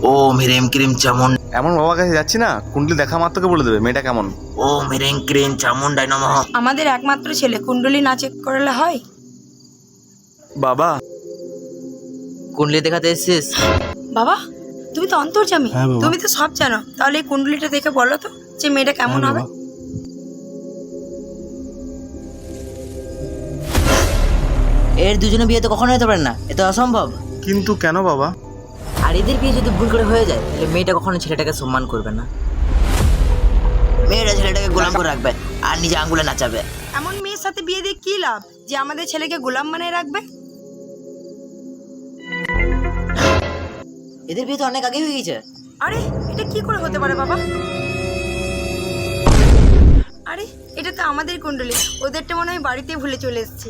ও মেরেম cream চামুন। এমন বাবার কাছে যাচ্ছি না, কুণ্ডলি দেখা মাত্রকে বলে দেবে মেয়েটা কেমন। ও মেরেম ক্রিম চামুন্ডাই নমঃ। আমাদের একমাত্র ছেলে, কুণ্ডলী না চেক করলে হয়? বাবা, কুণ্ডলি দেখাতে এসেছিস? বাবা, তুমি তো অন্তর্যামী, হ্যাঁ বাবা। তুমি তো সব জানো, তাহলে এই কুণ্ডলীটা দেখে বলো তো যে মেয়েটা কেমন হবে। এর দুজনে বিয়ে তো কখনো হতে পারে না, এ তো অসম্ভব। কিন্তু কেন বাবা? আর এদের বিয়ে যদি ভুল করে হয়ে যায় তাহলে মেয়েটা কখনো ছেলেটাকে সম্মান করবে না। মেয়েটা ছেলেটাকে গোলাম করে রাখবে আর নিজে আঙ্গুলে নাচাবে। এমন মেয়ের সাথে বিয়ে দিয়ে কি লাভ যে আমাদের ছেলেকে গোলাম বানিয়ে রাখবে? এদের বিয়ে তো অনেক আগে হয়ে গেছে। আরে এটা কি করে হতে পারে বাবা? আরে এটা তো আমাদের কুণ্ডলী, ওদেরটা মনে হয় বাড়িতে ভুলে চলে এসেছি।